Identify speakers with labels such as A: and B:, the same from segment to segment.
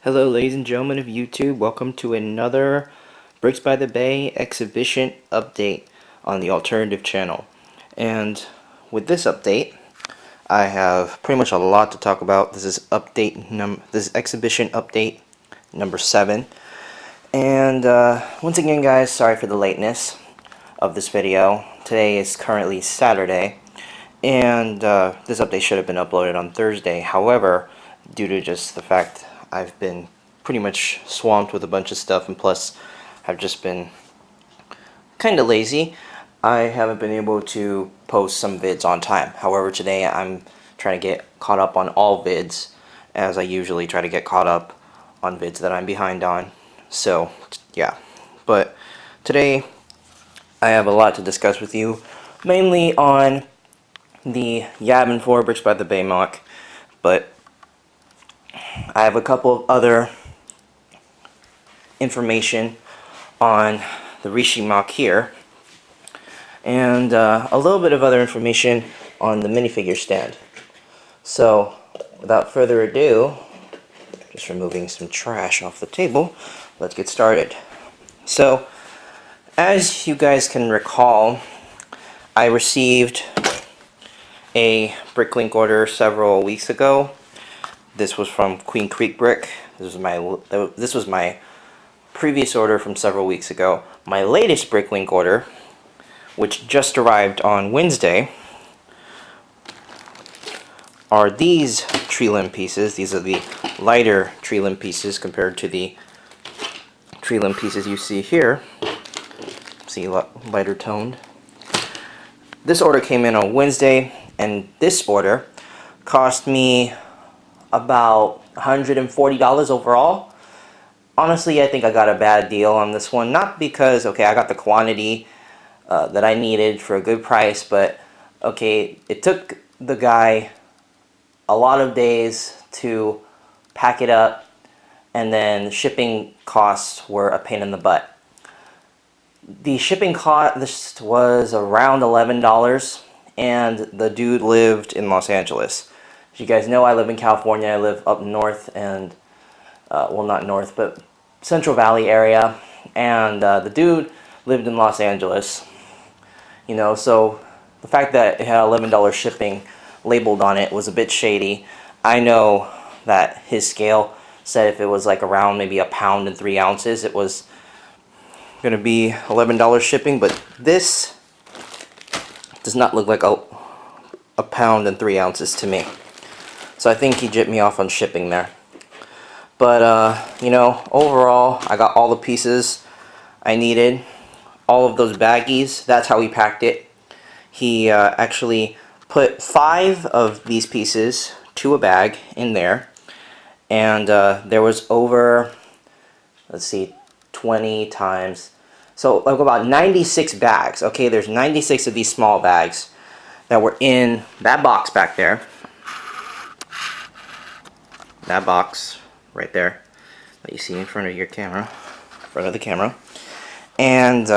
A: Hello ladies and gentlemen of YouTube, welcome to another Bricks by the Bay exhibition update on the alternative channel. And with this update, I have pretty much a lot to talk about. This is exhibition update number 7. And once again guys, sorry for the lateness of this video. Today is currently Saturday, and this update should have been uploaded on Thursday. However, due to just the fact I've been pretty much swamped with a bunch of stuff, and plus I've just been kind of lazy, I haven't been able to post some vids on time. However, today I'm trying to get caught up on all vids, as I usually try to get caught up on vids that I'm behind on. So yeah, but today I have a lot to discuss with you, mainly on the Yavin IV Bricks by the Bay MOC, but I have a couple of other information on the Rishi MOC here, and a little bit of other information on the minifigure stand. So without further ado, just removing some trash off the table, let's get started. So as you guys can recall, I received a Bricklink order several weeks ago. This was from Queen Creek Brick. This was my previous order from several weeks ago. My latest Bricklink order, which just arrived on Wednesday, are these tree limb pieces. These are the lighter tree limb pieces compared to the tree limb pieces you see here. See, lighter toned. This order came in on Wednesday, and this order cost me about $140 overall. Honestly, I think I got a bad deal on this one. Not because, okay, I got the quantity that I needed for a good price, but okay, it took the guy a lot of days to pack it up, and then the shipping costs were a pain in the butt. The shipping cost was around $11, and the dude lived in Los Angeles. As you guys know, I live in California. I live up north, and well, not north, but Central Valley area, and the dude lived in Los Angeles. You know, so the fact that it had $11 shipping labeled on it was a bit shady. I know that his scale said if it was like around maybe a pound and 3 ounces, it was going to be $11 shipping, but this does not look like a pound and 3 ounces to me. So I think he jipped me off on shipping there. But, you know, overall, I got all the pieces I needed. All of those baggies, that's how he packed it. He actually put 5 of these pieces to a bag in there. And there was over, let's see, 20 times. So like about 96 bags. Okay, there's 96 of these small bags that were in that box back there. That box right there that you see in front of your camera, front of the camera. And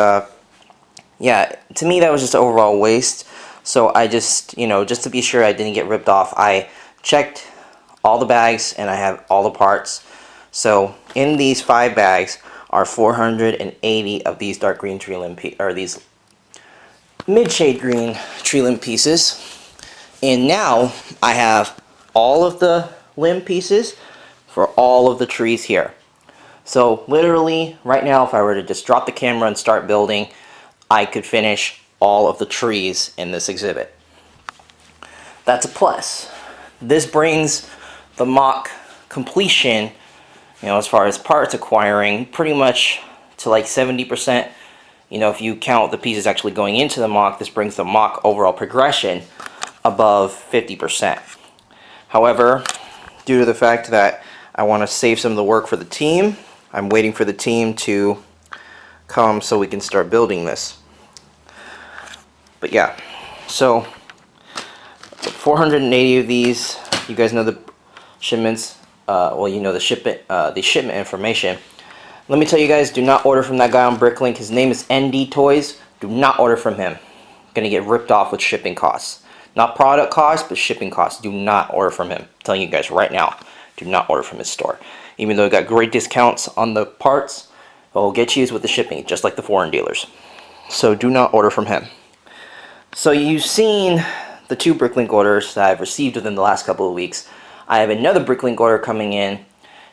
A: yeah, to me that was just an overall waste. So I just, you know, just to be sure I didn't get ripped off, I checked all the bags and I have all the parts. So in these 5 bags are 480 of these dark green tree limb or these mid-shade green tree limb pieces. And now I have all of the limb pieces for all of the trees here. So literally right now, if I were to just drop the camera and start building, I could finish all of the trees in this exhibit. That's a plus. This brings the MOC completion, you know, as far as parts acquiring, pretty much to like 70%. You know, if you count the pieces actually going into the MOC, this brings the MOC overall progression above 50%. However, due to the fact that I want to save some of the work for the team, I'm waiting for the team to come so we can start building this. But yeah, so 480 of these. You guys know the shipments. Well, you know the shipment information. Let me tell you guys, do not order from that guy on Bricklink. His name is ND Toys. Do not order from him. Gonna get ripped off with shipping costs. Not product costs, but shipping costs. Do not order from him. I'm telling you guys right now, do not order from his store. Even though it got great discounts on the parts, what will get you is with the shipping, just like the foreign dealers. So do not order from him. So you've seen the 2 Bricklink orders that I've received within the last couple of weeks. I have another Bricklink order coming in,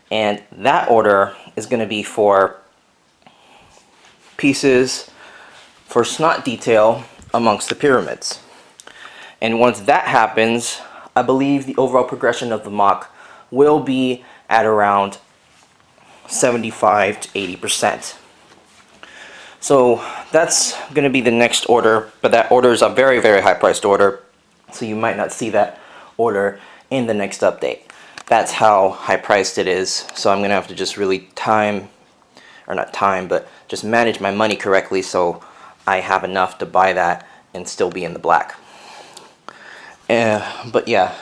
A: and that order is going to be for pieces for SNOT detail amongst the pyramids. And once that happens, I believe the overall progression of the MOC will be at around 75 to 80%. So that's going to be the next order, but that order is a very, very high priced order, so you might not see that order in the next update. That's how high priced it is, so I'm going to have to just really just manage my money correctly so I have enough to buy that and still be in the black. But yeah,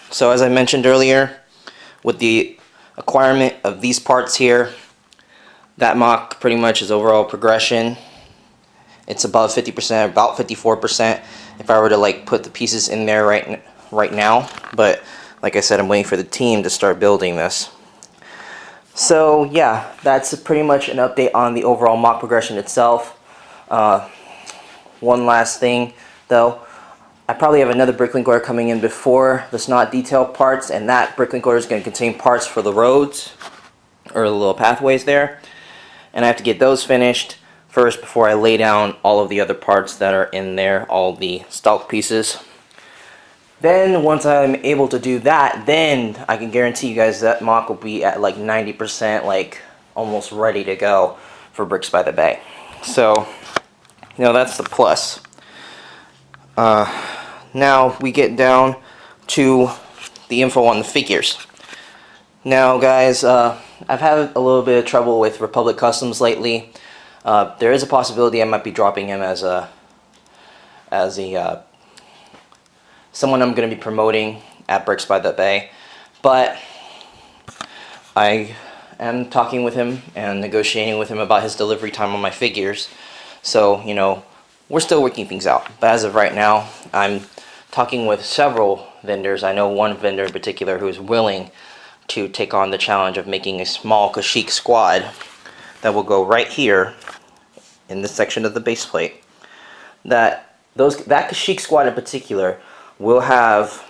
A: so as I mentioned earlier, with the acquirement of these parts here, that MOC pretty much is overall progression. It's above 50%, about 54% if I were to like put the pieces in there right now. But like I said, I'm waiting for the team to start building this. So yeah, that's pretty much an update on the overall MOC progression itself. One last thing though, I probably have another Bricklink order coming in before the SNOT detail parts, and that Bricklink order is going to contain parts for the roads, or the little pathways there. And I have to get those finished first before I lay down all of the other parts that are in there, all the stalk pieces. Then once I'm able to do that, then I can guarantee you guys that MOC will be at like 90%, like almost ready to go for Bricks by the Bay. So, you know, that's the plus. Now we get down to the info on the figures. Now guys, I've had a little bit of trouble with Republic Customs lately. There is a possibility I might be dropping him as someone I'm going to be promoting at Bricks by the Bay, but I am talking with him and negotiating with him about his delivery time on my figures. So, you know, we're still working things out. But as of right now, I'm talking with several vendors. I know one vendor in particular who is willing to take on the challenge of making a small Kashyyyk squad that will go right here in this section of the base plate. That Kashyyyk squad in particular will have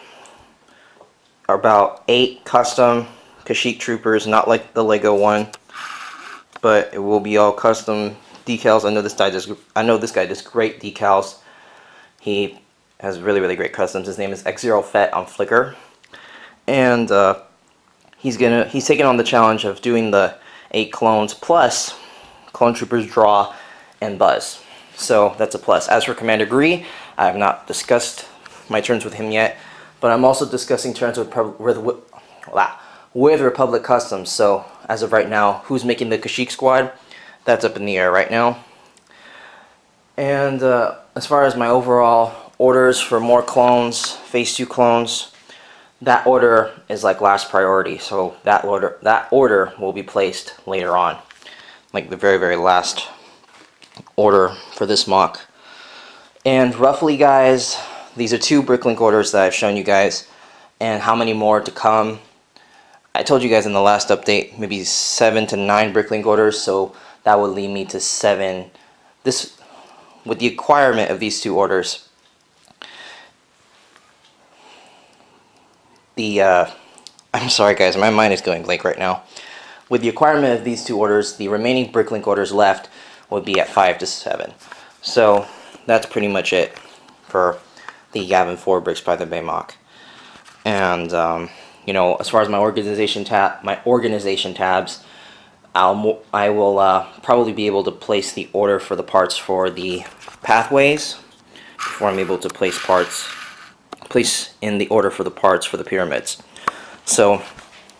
A: about 8 custom Kashyyyk troopers, not like the Lego one, but it will be all custom decals. I know this guy does great decals. He has really, really great customs. His name is X0Fet on Flickr, and he's taking on the challenge of doing the 8 clones plus clone troopers draw and buzz. So that's a plus. As for Commander Gree, I have not discussed my terms with him yet, but I'm also discussing terms with Republic Customs. So as of right now, who's making the Kashyyyk squad, that's up in the air right now. And as far as my overall orders for more clones, Phase 2 clones, that order is like last priority. So that order will be placed later on, like the very, very last order for this MOC. And roughly, guys, these are 2 Bricklink orders that I've shown you guys, and how many more to come. I told you guys in the last update, maybe 7 to 9 Bricklink orders, so that would lead me to 7. With the acquirement of these 2 orders, I'm sorry guys, my mind is going blank right now. With the acquirement of these 2 orders, the remaining Bricklink orders left would be at 5 to 7. So that's pretty much it for the Yavin IV Bricks by the Bay MOC. And you know, as far as my organization tabs, I will probably be able to place the order for the parts for the pathways before I'm able to place in the order for the parts for the pyramids. So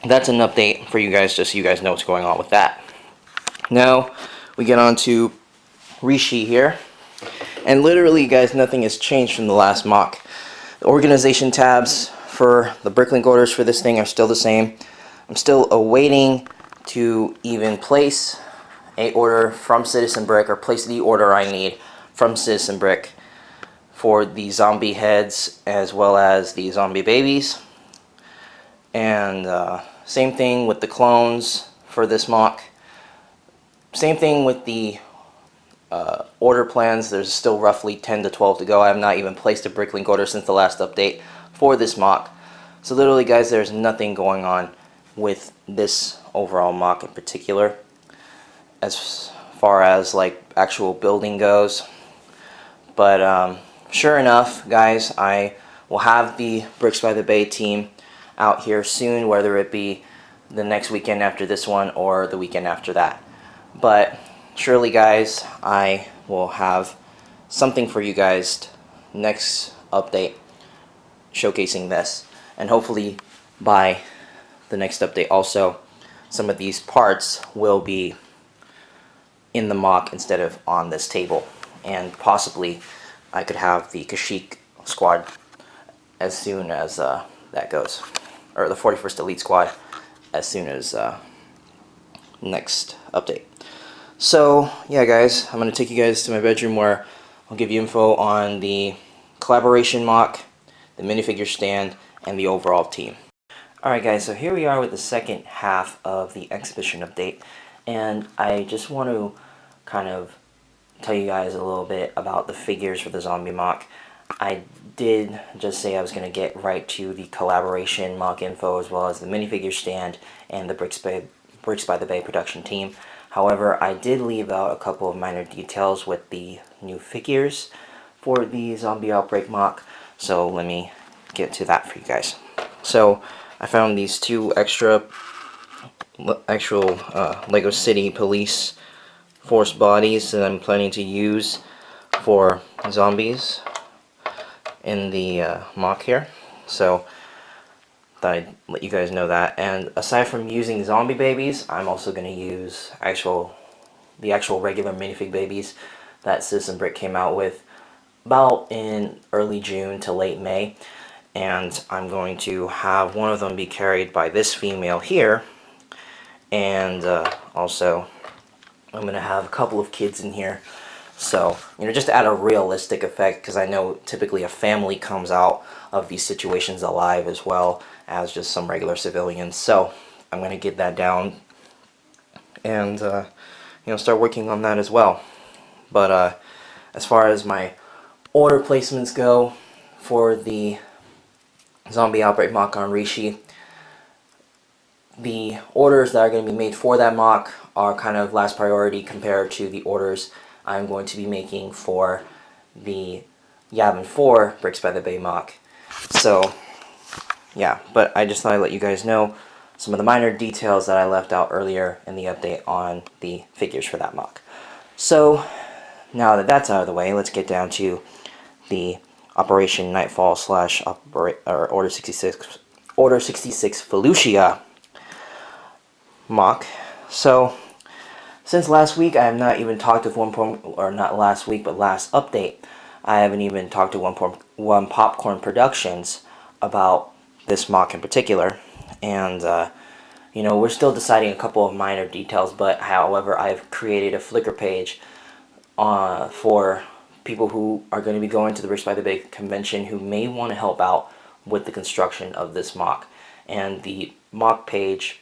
A: that's an update for you guys, just so you guys know what's going on with that. Now we get on to Rishi here, and literally guys, nothing has changed from the last MOC. The organization tabs for the Bricklink orders for this thing are still the same. I'm still awaiting to even place a order from Citizen Brick, or place the order I need from Citizen Brick for the zombie heads as well as the zombie babies. And same thing with the clones for this MOC. Same thing with the order plans. There's still roughly 10 to 12 to go. I have not even placed a Bricklink order since the last update for this MOC. So literally, guys, there's nothing going on with this overall MOC in particular as far as like actual building goes. But sure enough, guys, I will have the Bricks by the Bay team out here soon, whether it be the next weekend after this one or the weekend after that. But surely, guys, I will have something for you guys next update showcasing this, and hopefully by the next update also some of these parts will be in the MOC instead of on this table, and possibly I could have the Kashyyyk squad as soon as that goes, or the 41st Elite squad as soon as next update. So yeah, guys, I'm going to take you guys to my bedroom where I'll give you info on the collaboration MOC, the minifigure stand, and the overall team. Alright guys, so here we are with the second half of the exhibition update, and I just want to kind of tell you guys a little bit about the figures for the zombie MOC. I did just say I was going to get right to the collaboration MOC info, as well as the minifigure stand and the Bricks by the Bay production team. However, I did leave out a couple of minor details with the new figures for the Zombie Outbreak MOC, so let me get to that for you guys. So I found these two actual Lego City Police Force bodies that I'm planning to use for zombies in the MOC here. So thought I'd let you guys know that. And aside from using zombie babies, I'm also going to use the actual regular minifig babies that Citizen Brick came out with about in early June to late May. And I'm going to have one of them be carried by this female here, and also I'm going to have a couple of kids in here. So, you know, just to add a realistic effect, because I know typically a family comes out of these situations alive as well as just some regular civilians. So I'm going to get that down and, you know, start working on that as well. But as far as my order placements go for the Zombie Outbreak MOC on Rishi, the orders that are going to be made for that MOC are kind of last priority compared to the orders I'm going to be making for the Yavin IV Bricks by the Bay MOC. So yeah, but I just thought I'd let you guys know some of the minor details that I left out earlier in the update on the figures for that MOC. So now that that's out of the way, let's get down to the Operation Nightfall / Order 66 Felucia MOC. So since last week, I have not even talked with not last week, but last update, I haven't even talked to One Popcorn Productions about this MOC in particular, and you know, we're still deciding a couple of minor details. But however, I've created a Flickr page for people who are going to be going to the Bricks by the Bay convention who may want to help out with the construction of this MOC. And the MOC page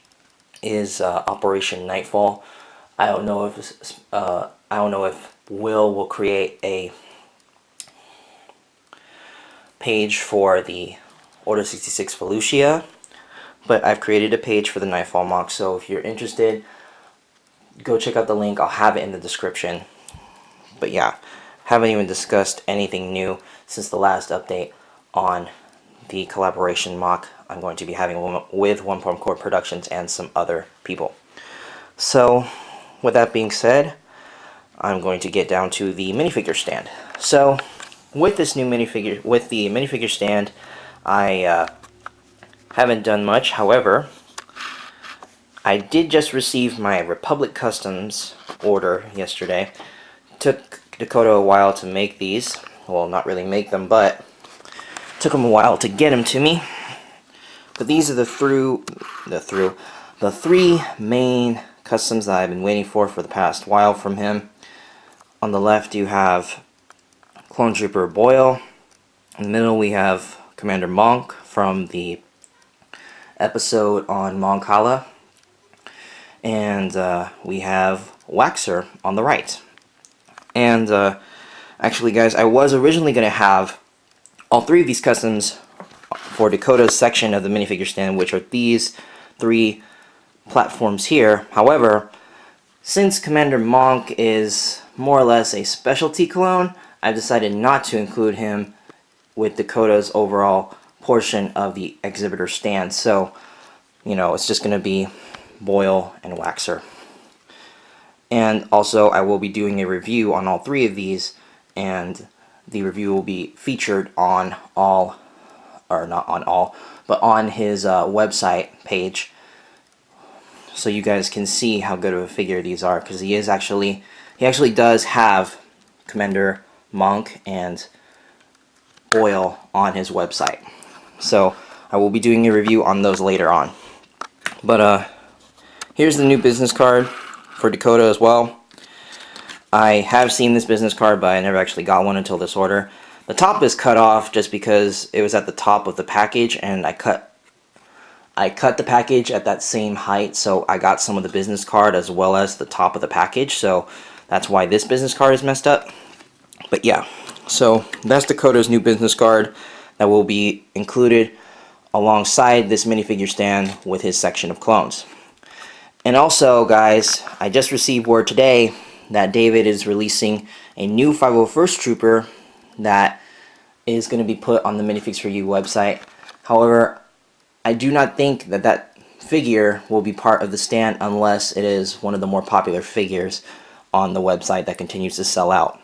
A: is Operation Nightfall. I don't know if Will create a page for the Order 66 Felucia, but I've created a page for the Nightfall MOC. So if you're interested, go check out the link. I'll have it in the description. But yeah, haven't even discussed anything new since the last update on the collaboration MOC I'm going to be having with One Popcorn Productions and some other people. So with that being said, I'm going to get down to the minifigure stand. So with this new minifigure, with the minifigure stand, I haven't done much. However, I did just receive my Republic Customs order yesterday. Took Dakota a while to make these. Well, not really make them, but took him a while to get them to me. But these are the three main customs that I've been waiting for the past while from him. On the left you have Clone Trooper Boyle. In the middle we have Commander Monk from the episode on Moncala, and we have Waxer on the right. And actually, guys, I was originally going to have all three of these customs for Dakota's section of the minifigure stand, which are these three platforms here. However, since Commander Monk is more or less a specialty clone, I've decided not to include him with Dakota's overall portion of the exhibitor stand. So, you know, it's just going to be Boyle and Waxer. And also, I will be doing a review on all three of these, and the review will be featured on all, or not on all, but on his website page, so you guys can see how good of a figure these are, because he actually does have Commander Monk and Boyle on his website. So I will be doing a review on those later on. But here's the new business card for Dakota as well. I have seen this business card, but I never actually got one until this order. The top is cut off just because it was at the top of the package, and I cut the package at that same height, so I got some of the business card as well as the top of the package, so that's why this business card is messed up. But yeah, so that's Dakota's new business card that will be included alongside this minifigure stand with his section of clones. And also, guys, I just received word today that David is releasing a new 501st Trooper that is going to be put on the Minifigs for You website. However, I do not think that that figure will be part of the stand unless it is one of the more popular figures on the website that continues to sell out.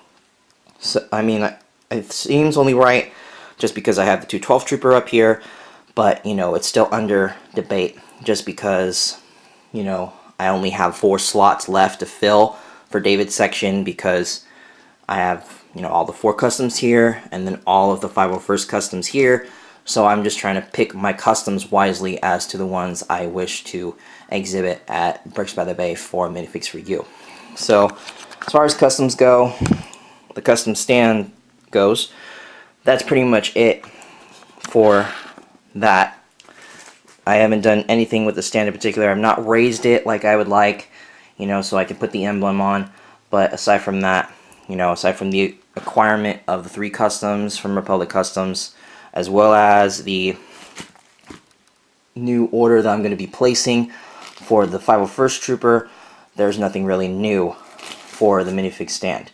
A: So, I mean, it seems only right just because I have the 212 Trooper up here, but, you know, it's still under debate just because, you know, I only have 4 slots left to fill for David's section, because I have, you know, all the 4 customs here and then all of the 501st customs here. So I'm just trying to pick my customs wisely as to the ones I wish to exhibit at Bricks by the Bay for Minifigs for You. So as far as customs go, the custom stand goes, that's pretty much it for that. I haven't done anything with the stand in particular. I've not raised it like I would like, you know, so I can put the emblem on. But aside from that, you know, aside from the acquirement of the 3 customs from Republic Customs, as well as the new order that I'm going to be placing for the 501st Trooper, there's nothing really new for the minifig stand.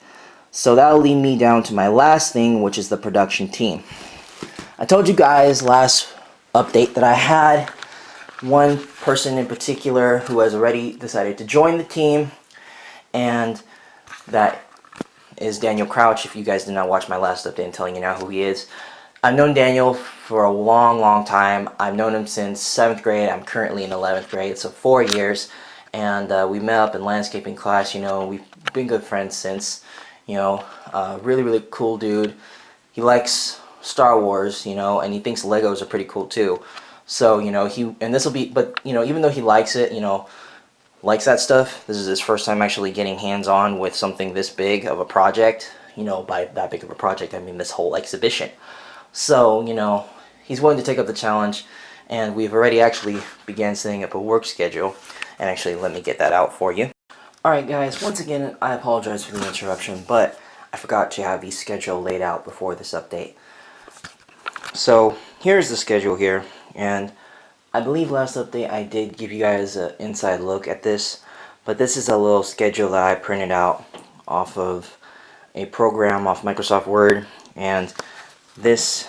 A: So that'll lead me down to my last thing, which is the production team. I told you guys last update that I had one person in particular who has already decided to join the team, and that is Daniel Crouch. If you guys did not watch my last update, I'm telling you now who he is. I've known Daniel for a long time. I've known him since 7th grade. I'm currently in 11th grade, so 4 years. And we met up in landscaping class. You know, we've been good friends since. You know, really cool dude. He likes Star Wars, you know, and he thinks Legos are pretty cool too. So, you know, but, you know, even though he likes it, you know, likes that stuff, this is his first time actually getting hands-on with something this big of a project. You know, by that big of a project, I mean this whole exhibition. So, you know, he's willing to take up the challenge, and we've already actually began setting up a work schedule. And actually, let me get that out for you. Alright guys, once again, I apologize for the interruption, but I forgot to have the schedule laid out before this update. So, here's the schedule here, and I believe last update I did give you guys an inside look at this, but this is a little schedule that I printed out off of a program off Microsoft Word, and this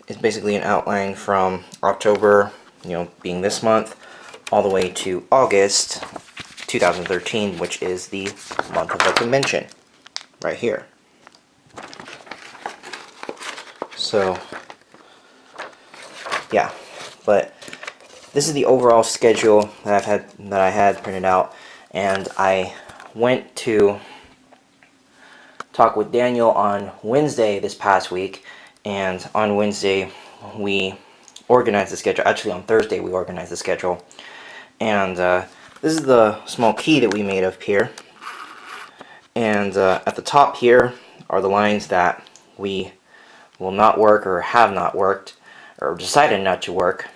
A: is basically an outline from October, you know, being this month, all the way to August 2013, which is the month of the convention, right here. So, yeah, but this is the overall schedule that I had printed out, and I went to talk with Daniel on Wednesday this past week, and on Wednesday we organized the schedule. Actually, on Thursday we organized the schedule, and this is the small key that we made up here, and at the top here are the lines that we will not work or have not worked or decided not to work.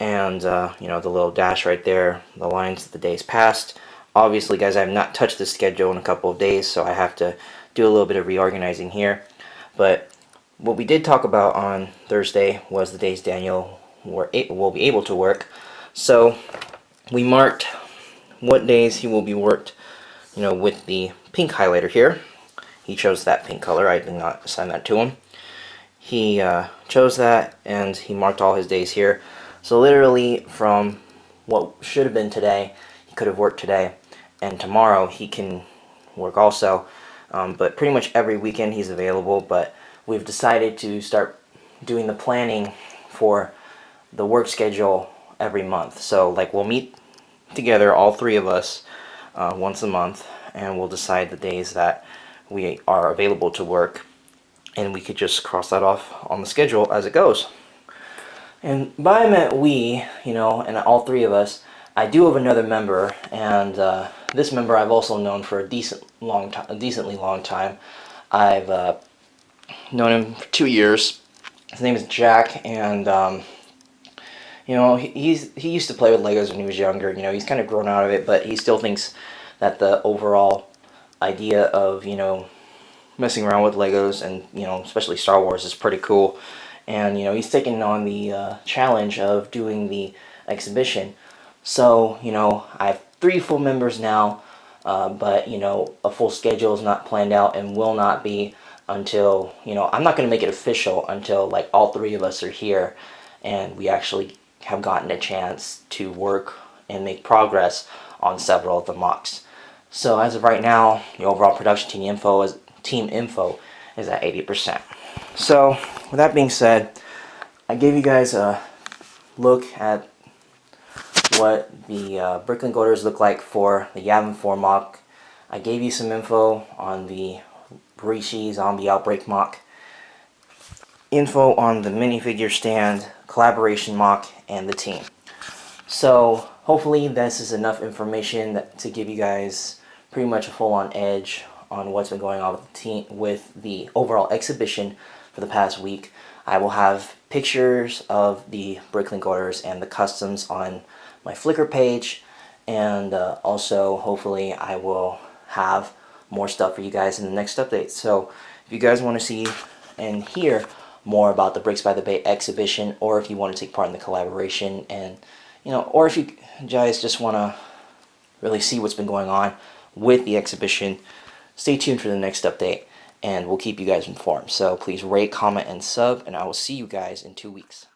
A: and you know, the little dash right there, the lines of the days past. Obviously, guys, I have not touched the schedule in a couple of days, so I have to do a little bit of reorganizing here. But what we did talk about on Thursday was the days Daniel will be able to work. So we marked what days he will be worked, you know, with the pink highlighter here. He chose that pink color. I did not assign that to him. He chose that, and he marked all his days here. So literally from what should have been today, he could have worked today, and tomorrow he can work also. But pretty much every weekend he's available, but we've decided to start doing the planning for the work schedule every month. So like we'll meet together, all three of us, once a month, and we'll decide the days that we are available to work, and we could just cross that off on the schedule as it goes. And by I meant we, you know, and all three of us. I do have another member, and this member I've also known for a decently long time. I've known him for 2 years. His name is Jack, and you know, he used to play with Legos when he was younger. You know, he's kind of grown out of it, but he still thinks that the overall idea of, you know, messing around with Legos and, you know, especially Star Wars is pretty cool. And, you know, he's taken on the challenge of doing the exhibition. So, you know, I have 3 full members now, but, you know, a full schedule is not planned out and will not be until, you know, I'm not going to make it official until, like, all 3 of us are here and we actually have gotten a chance to work and make progress on several of the mocks. So as of right now, the overall production team info is at 80%. So with that being said, I gave you guys a look at what the Bricklink orders look like for the Yavin IV MOC. I gave you some info on the Rishi Zombie Outbreak MOC, info on the minifigure stand, collaboration MOC, and the team. So hopefully this is enough information to give you guys pretty much a full-on edge on what's been going on with the team, with the overall exhibition for the past week. I will have pictures of the Bricklink orders and the customs on my Flickr page, and also hopefully I will have more stuff for you guys in the next update. So if you guys want to see and hear more about the Bricks by the Bay exhibition, or if you want to take part in the collaboration, and you know, or if you guys just want to really see what's been going on with the exhibition, stay tuned for the next update, and we'll keep you guys informed. So please rate, comment, and sub, and I will see you guys in 2 weeks.